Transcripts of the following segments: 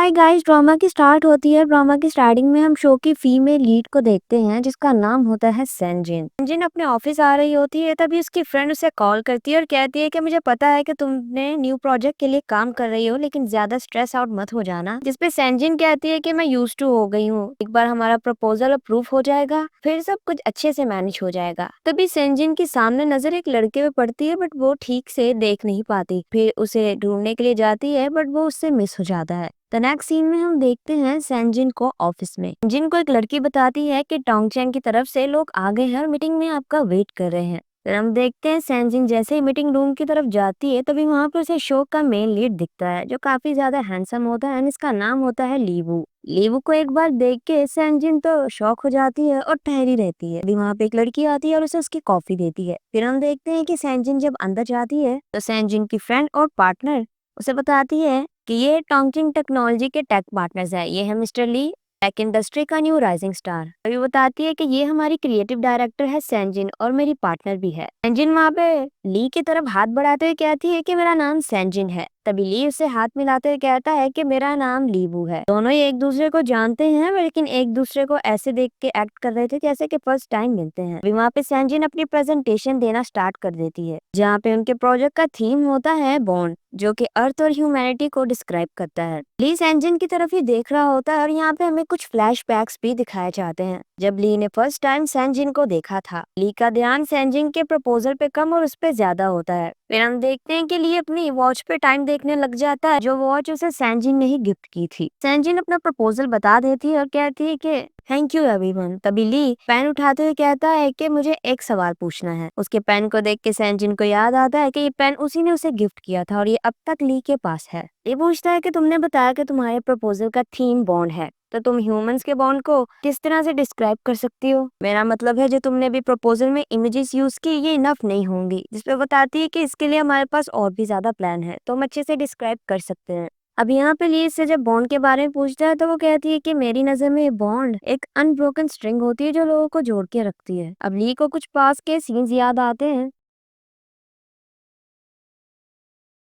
Hi guys, drama की start होती है। ड्रामा की स्टार्टिंग में हम शो की फीमेल लीड को देखते हैं जिसका नाम होता है सेंजिन। सेंजिन अपने ऑफिस आ रही होती है, तभी उसकी फ्रेंड उसे कॉल करती है और कहती है कि मुझे पता है कि तुमने न्यू प्रोजेक्ट के लिए काम कर रही हो, लेकिन ज्यादा स्ट्रेस आउट मत हो जाना। जिसपे सेंजिन कहती है कि मैं यूज टू हो गई हूँ, एक बार हमारा प्रपोजल अप्रूव हो जाएगा फिर सब कुछ अच्छे से मैनेज हो जाएगा। तभी सेंजिन की सामने नजर एक लड़के पे पड़ती है, बट वो ठीक से देख नहीं पाती। फिर उसे ढूंढने के लिए जाती है, बट वो उससे मिस हो जाता है। द नेक्स्ट सीन में हम देखते हैं सेंजिन को ऑफिस में। सेंजिन को एक लड़की बताती है कि टोंगचेंग की तरफ से लोग आ गए हैं और मीटिंग में आपका वेट कर रहे हैं। फिर हम देखते हैं सेंजिन जैसे ही मीटिंग रूम की तरफ जाती है, तभी वहां पर उसे शो का मेन लीड दिखता है जो काफी ज्यादा हैंडसम होता है। इसका नाम होता है लीवू। लीवू को एक बार देख के सेंजिन तो शॉक हो जाती है और ठहरी रहती है। अभी वहां पे एक लड़की आती है और उसे उसकी कॉफी देती है। फिर हम देखते हैं कि सेंजिन जब अंदर जाती है तो सेंजिन की फ्रेंड और पार्टनर उसे बताती है कि ये टोंगचिंग टेक्नोलॉजी के टेक पार्टनर्स है। ये है मिस्टर ली, टेक इंडस्ट्री का न्यू राइजिंग स्टार। अभी बताती है कि ये हमारी क्रिएटिव डायरेक्टर है सेंजिन और मेरी पार्टनर भी है। सेंजिन वहाँ पे ली की तरफ हाथ बढ़ाते हुए कहती है कि मेरा नाम सेंजिन है। तभी ली उसे हाथ मिलाते हुए कहता है कि मेरा नाम लीबू है। दोनों ही एक दूसरे को जानते हैं, लेकिन एक दूसरे को ऐसे देख के एक्ट कर रहे थे जैसे कि फर्स्ट टाइम मिलते हैं। अभी वहाँ पे सेंजिन अपनी प्रेजेंटेशन देना स्टार्ट कर देती है, जहाँ पे उनके प्रोजेक्ट का थीम होता है बॉन्ड, जो कि अर्थ और ह्यूमैनिटी को डिस्क्राइब करता है। ली सेंजिन की तरफ ही देख रहा होता है और यहाँ पे हमें कुछ फ्लैशबैक्स भी दिखाए जाते हैं जब ली ने फर्स्ट टाइम सेंजिन को देखा था। ली का ध्यान सेंजिन के प्रपोजल पे कम और उस पे ज्यादा होता है। फिर हम देखते हैं कि ली अपनी वॉच पे टाइम देखने लग जाता है, जो वॉच उसे सेंजिन ने ही गिफ्ट की थी। सेंजिन अपना प्रपोजल बता देती है और कहती है कि थैंक यू एवरीवन। तभी ली पेन उठाते हुए कहता है कि मुझे एक सवाल पूछना है। उसके पेन को देख के सेंजिन को याद आता है कि ये पेन उसी ने उसे गिफ्ट किया था और ये अब तक ली के पास है। ये पूछता है कि तुमने बताया कि तुम्हारे प्रपोजल का थीम बॉन्ड है, तो तुम ह्यूमंस के बॉन्ड को किस तरह से डिस्क्राइब कर सकती हो? मेरा मतलब है जो तुमने भी प्रपोजल में इमेजेस यूज की ये इनफ नहीं होंगी। जिसपे बताती है कि इसके लिए हमारे पास और भी ज्यादा प्लान है, तो हम अच्छे से डिस्क्राइब कर सकते हैं। अब यहाँ पे ली से जब बॉन्ड के बारे में पूछता है तो वो कहती है कि मेरी नजर में बॉन्ड एक अनब्रोकन स्ट्रिंग होती है जो लोगों को जोड़ के रखती है। अब ली को कुछ पास के सीन्स याद आते हैं।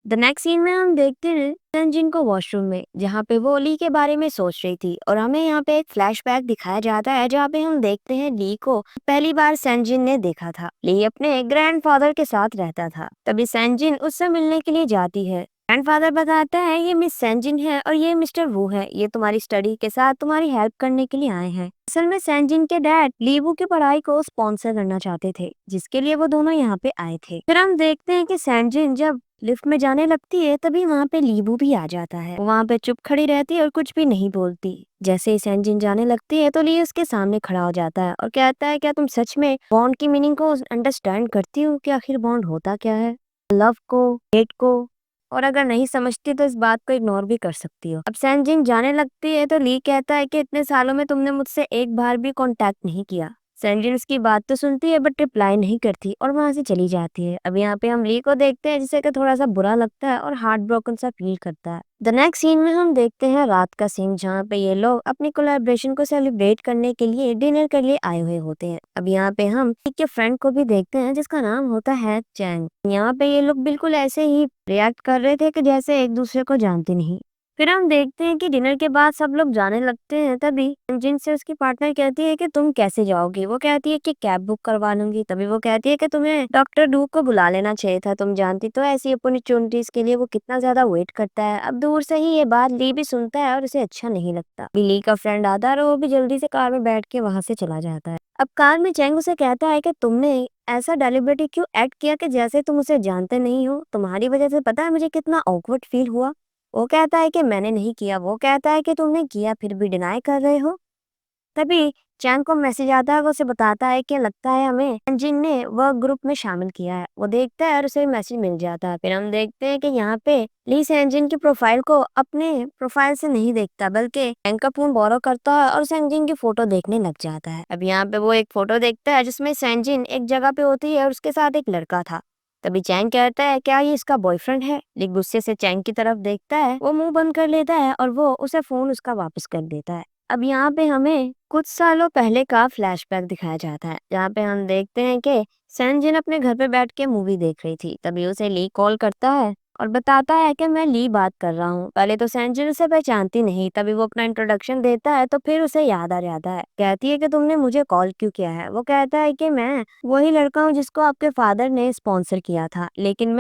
द नेक्स्ट सीन में हम देखते हैं सेंजिन को वॉशरूम में, जहाँ पे वो ली के बारे में सोच रही थी और हमें यहाँ पे एक फ्लैशबैक दिखाया जाता है जहाँ पे हम देखते हैं ली को पहली बार सेंजिन ने देखा था। ली अपने ग्रैंडफादर के साथ रहता था। तभी सेंजिन उससे मिलने के लिए जाती है। ग्रैंडफादर बताता है ये मिस सेंजिन है और ये मिस्टर वू है, ये तुम्हारी स्टडी के साथ तुम्हारी हेल्प करने के लिए आए हैं। असल में सेंजिन के डैड लीबू की पढ़ाई को स्पॉन्सर करना चाहते थे, जिसके लिए वो दोनों यहाँ पे आए थे। फिर हम देखते हैं कि सेंजिन जब लिफ्ट में जाने लगती है तभी वहाँ पे लीबू भी आ जाता है। वो वहाँ पे चुप खड़ी रहती है और कुछ भी नहीं बोलती। जैसे ही सेंजिन जाने लगती है तो ली उसके सामने खड़ा हो जाता है और कहता है क्या तुम सच में बॉन्ड की मीनिंग को अंडरस्टैंड करती हो कि आखिर बॉन्ड होता क्या है? लव को, हेट को, और अगर नहीं समझती तो इस बात को इग्नोर भी कर सकती हो। अब सेंजिन जाने लगती है तो ली कहता है कि इतने सालों में तुमने मुझसे एक बार भी कांटेक्ट नहीं किया। सेंजिन उसकी बात तो सुनती है बट रिप्लाई नहीं करती और वहां से चली जाती है। अब यहाँ पे हम ली को देखते हैं जिसे कि थोड़ा सा बुरा लगता है और हार्ट ब्रोकन सा फील करता है। द नेक्स्ट सीन में हम देखते हैं रात का सीन, जहाँ पे ये लोग अपनी कोलैबोरेशन को सेलिब्रेट करने के लिए डिनर के लिए आए हुए होते हैं। अब यहाँ पे हम ली के फ्रेंड को भी देखते हैं जिसका नाम होता है चैंग। यहाँ पे ये लोग बिल्कुल ऐसे ही रिएक्ट कर रहे थे कि जैसे एक दूसरे को जानते नहीं। फिर हम देखते हैं कि डिनर के बाद सब लोग जाने लगते हैं। तभी जिनसे उसकी पार्टनर कहती है कि तुम कैसे जाओगी? वो कहती है कि कैब बुक करवा लूंगी। तभी वो कहती है कि तुम्हें डॉक्टर डू को बुला लेना चाहिए था, तुम जानती तो ऐसी अपॉर्चुनिटीज के लिए वो कितना ज्यादा वेट करता है। अब दूर से ही ये बात ली भी सुनता है और उसे अच्छा नहीं लगता। ली का फ्रेंड आता है और वो भी जल्दी से कार में बैठ के वहां से चला जाता है। अब कार में चैंग उसे कहता है कि तुमने ऐसा डेलिबरेटली क्यों एक्ट किया कि जैसे तुम उसे जानते नहीं हो? तुम्हारी वजह से पता है मुझे कितना ऑकवर्ड फील हुआ। वो कहता है कि मैंने नहीं किया। वो कहता है कि तुमने किया फिर भी डिनाई कर रहे हो। तभी चैंग को मैसेज आता है, वो उसे बताता है कि लगता है हमें जिन ने वर्क ग्रुप में शामिल किया है। वो देखता है और उसे मैसेज मिल जाता है। फिर हम देखते हैं कि यहाँ पे ली सेंजिन की प्रोफाइल को अपने प्रोफाइल से नहीं देखता, बल्कि चैंग का फोन बोरो करता है और सेंजिन की फोटो देखने लग जाता है। अब यहाँ पे वो एक फोटो देखता है जिसमें सेंजिन एक जगह पे होती है और उसके साथ एक लड़का था। तभी चैंग कहता है क्या ये इसका बॉयफ्रेंड है? ली गुस्से से चैंग की तरफ देखता है, वो मुंह बंद कर लेता है और वो उसे फोन उसका वापस कर देता है। अब यहाँ पे हमें कुछ सालों पहले का फ्लैशबैक दिखाया जाता है, जहाँ पे हम देखते हैं कि सेंजिन अपने घर पे बैठ के मूवी देख रही थी। तभी उसे ली कॉल करता है और बताता है कि मैं ली बात कर रहा हूँ। पहले तो सेंजन उसे पहचानती नहीं, तभी वो अपना इंट्रोडक्शन देता है तो फिर उसे याद आ जाता है। कहती है कि तुमने मुझे कॉल क्यों किया है? वो कहता है कि मैं वही लड़का हूँ जिसको आपके फादर ने स्पॉन्सर किया था, लेकिन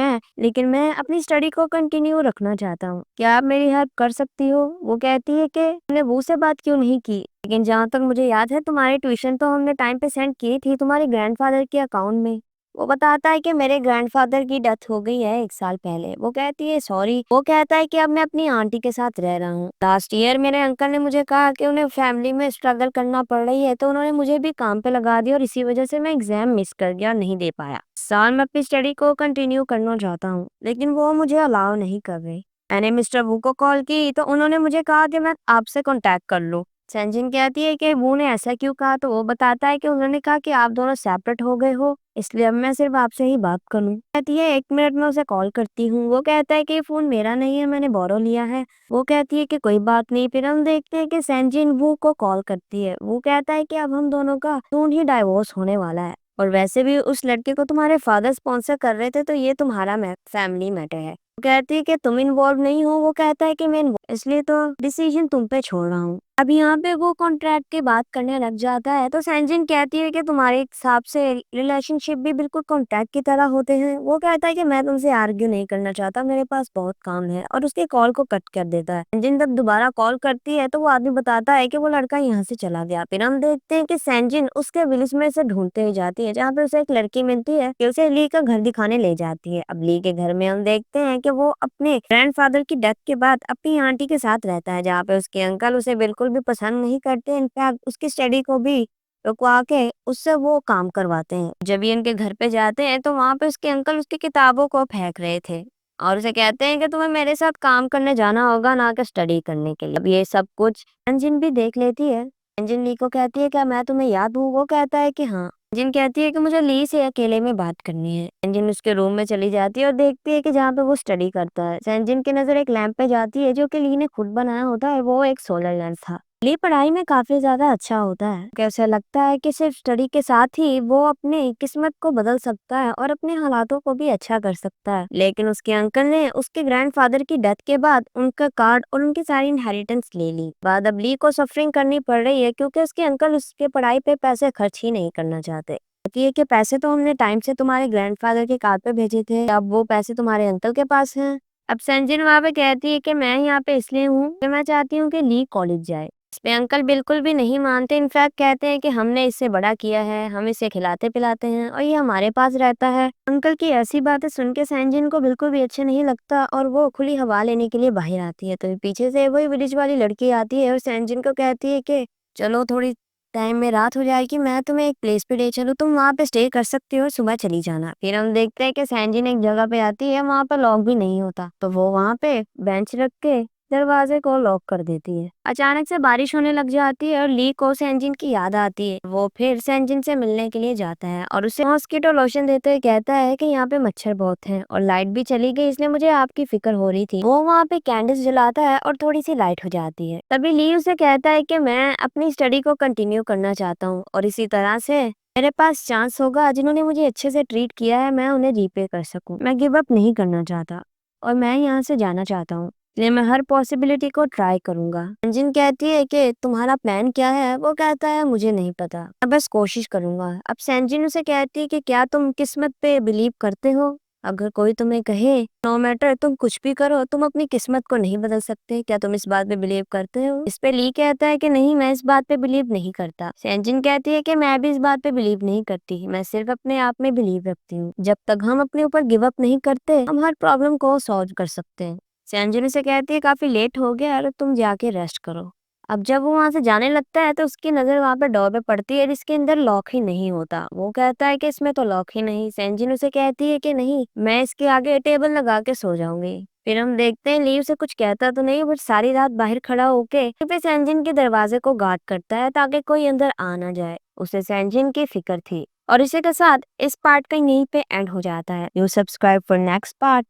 मैं अपनी स्टडी को कंटिन्यू रखना चाहता हूँ। क्या आप मेरी हेल्प कर सकती हो? वो कहती है कि तुमने वो से बात क्यों नहीं की, लेकिन जहाँ तक मुझे याद है तुम्हारी ट्यूशन तो हमने टाइम पे सेंड की थी तुम्हारे ग्रैंडफादर के अकाउंट में। वो बताता है कि मेरे ग्रैंडफादर की डेथ हो गई है 1 साल पहले। वो कहती है सॉरी। वो कहता है कि अब मैं अपनी आंटी के साथ रह रहा हूँ। लास्ट ईयर मेरे अंकल ने मुझे कहा कि उन्हें फैमिली में स्ट्रगल करना पड़ रही है, तो उन्होंने मुझे भी काम पे लगा दिया और इसी वजह से मैं एग्जाम मिस कर गया और नहीं दे पाया। इस साल मैं अपनी स्टडी को कंटिन्यू करना चाहता हूँ, लेकिन वो मुझे अलाउ नहीं कर रहे। मैंने मिस्टर वू को कॉल की तो उन्होंने मुझे कहा कि मैं आपसे कांटेक्ट कर लूँ। सेंजिन कहती है कि वो ने ऐसा क्यों कहा, तो वो बताता है कि उन्होंने कहा कि आप दोनों सेपरेट हो गए हो, इसलिए अब मैं सिर्फ आपसे ही बात करूं। कहती है 1 मिनट में उसे कॉल करती हूँ। वो कहता है कि फोन मेरा नहीं है, मैंने बोरो लिया है। वो कहती है कि कोई बात नहीं। फिर हम देखते हैं कि सेंजिन वू को कॉल करती है। वो कहता है कि अब हम दोनों का सोन ही डाइवोर्स होने वाला है, और वैसे भी उस लड़के को तुम्हारे फादर स्पॉन्सर कर रहे थे, तो ये तुम्हारा फैमिली मैटर है। वो कहती है कि तुम इन्वॉल्व नहीं हो। वो कहता है कि मैं इसलिए तो डिसीजन तुम पे छोड़ रहा हूँ। अब यहाँ पे वो कॉन्ट्रैक्ट की बात करने लग जाता है, तो सेंजिन कहती है कि तुम्हारे हिसाब से रिलेशनशिप भी बिल्कुल कॉन्ट्रैक्ट की तरह होते हैं। वो कहता है कि मैं तुमसे आर्ग्यू नहीं करना चाहता, मेरे पास बहुत काम है, और उसके कॉल को कट कर देता है। सेंजिन जब दोबारा कॉल करती है तो वो आदमी बताता है कि वो लड़का यहाँ से चला गया। फिर हम देखते हैं कि सेंजिन उसके विलेज में से ढूंढते हुए जाती है, जहाँ पे उसे एक लड़की मिलती है कि उसे ली का घर दिखाने ले जाती है। अब ली के घर में हम देखते हैं कि वो अपने ग्रैंडफादर की डेथ के बाद अपनी आंटी के साथ रहता है, जहाँ पे उसके अंकल उसे बिल्कुल भी पसंद नहीं करते। इनफैक्ट उसकी स्टडी को भी रुकवा के उससे वो काम करवाते हैं। जब ये इनके घर पे जाते हैं तो वहां पे उसके अंकल उसकी किताबों को फेंक रहे थे और उसे कहते हैं कि तुम्हें मेरे साथ काम करने जाना होगा, ना कि स्टडी करने के लिए। अब ये सब कुछ अंजिन भी देख लेती है। अंजिन ली को कहती है क्या मैं तुम्हें याद हूँ? वो कहता है कि हाँ। अंजिन कहती है कि मुझे ली से अकेले में बात करनी है। अंजिन उसके रूम में चली जाती है और देखती है कि जहाँ पे वो स्टडी करता है। सेंजिन की नजर एक लैंप पे जाती है जो कि ली ने खुद बनाया होता है। वो एक सोलर लैंप था। ली पढ़ाई में काफी ज्यादा अच्छा होता है। कैसे लगता है कि सिर्फ स्टडी के साथ ही वो अपनी किस्मत को बदल सकता है और अपने हालातों को भी अच्छा कर सकता है, लेकिन उसके अंकल ने उसके ग्रैंडफादर की डेथ के बाद उनका कार्ड और उनकी सारी इनहेरिटेंस ले ली। बाद अब ली को सफरिंग करनी पड़ रही है क्योंकि उसके अंकल उसके पढ़ाई पे पैसे खर्च ही नहीं करना चाहते। कहती है कि पैसे तो हमने टाइम से तुम्हारे ग्रैंडफादर के कार्ड पे भेजे थे, अब वो पैसे तुम्हारे अंकल के पास हैं। अब संजिन वहां पे कहती है कि मैं यहाँ पे इसलिए हूँ कि मैं चाहती हूँ कि ली कॉलेज जाए। इस पे अंकल बिल्कुल भी नहीं मानते। इनफैक्ट कहते हैं कि हमने इससे बड़ा किया है, हम इसे खिलाते पिलाते हैं और ये हमारे पास रहता है। अंकल की ऐसी बातें सुन के सैनजिन को बिल्कुल भी अच्छा नहीं लगता और वो खुली हवा लेने के लिए बाहर आती है। तो पीछे से वही विलेज वाली लड़की आती है और सैनजिन को कहती है कि चलो थोड़ी टाइम में रात हो जाएगी, मैं तुम्हें एक प्लेस पे ले चलूँ, तुम वहाँ पे स्टे कर सकती हो और सुबह चली जाना। फिर हम देखते हैं कि सैनजिन एक जगह पे आती है, वहाँ पर लॉक भी नहीं होता, तो वो वहाँ पे बेंच रख के दरवाजे को लॉक कर देती है। अचानक से बारिश होने लग जाती है और ली को सेंजिन की याद आती है। वो फिर सेंजिन से मिलने के लिए जाता है और उसे मॉस्किटो लोशन देते हुए कहता है कि यहाँ पे मच्छर बहुत हैं और लाइट भी चली गई, इसलिए मुझे आपकी फिक्र हो रही थी। वो वहाँ पे कैंडल्स जलाता है और थोड़ी सी लाइट हो जाती है। तभी ली उसे कहता है कि मैं अपनी स्टडी को कंटिन्यू करना चाहता हूँ और इसी तरह से मेरे पास चांस होगा, जिन्होंने मुझे अच्छे से ट्रीट किया है मैं उन्हें रीपे कर सकूं। मैं गिव अप नहीं करना चाहता और मैं यहाँ से जाना चाहता हूँ, इसलिए मैं हर पॉसिबिलिटी को ट्राई करूंगा। अंजिन कहती है कि तुम्हारा प्लान क्या है? वो कहता है मुझे नहीं पता, मैं बस कोशिश करूंगा। अब सेंजिन उसे कहती है कि क्या तुम किस्मत पे बिलीव करते हो? अगर कोई तुम्हें कहे नो मैटर तुम कुछ भी करो, तुम अपनी किस्मत को नहीं बदल सकते, क्या तुम इस बात पे बिलीव करते हो? इस पे ली कहता है कि नहीं, मैं इस बात पे बिलीव नहीं करता। सेंजिन कहती है कि मैं भी इस बात पे बिलीव नहीं करती, मैं सिर्फ अपने आप में बिलीव रखती हूँ। जब तक हम अपने ऊपर गिव अप नहीं करते, हम हर प्रॉब्लम को सॉल्व कर सकते हैं। सेंजिन से कहती है काफी लेट हो गया और तुम जाके रेस्ट करो। अब जब वो वहां से जाने लगता है तो उसकी नजर वहां पर डोर पे पड़ती है जिसके अंदर लॉक ही नहीं होता। वो कहता है कि इसमें तो लॉक ही नहीं। सेंजिन उसे कहती है कि नहीं, मैं इसके आगे टेबल लगा के सो जाऊंगी। फिर हम देखते हैं लीव से कुछ कहता तो नहीं, बट सारी रात बाहर खड़ा होके फिर सेंजिन के दरवाजे को गार्ड करता है ताकि कोई अंदर आ ना जाए। उसे सेंजिन की फिक्र थी। और इसी के साथ इस पार्ट का यहीं पे एंड हो जाता है। You subscribe for next part.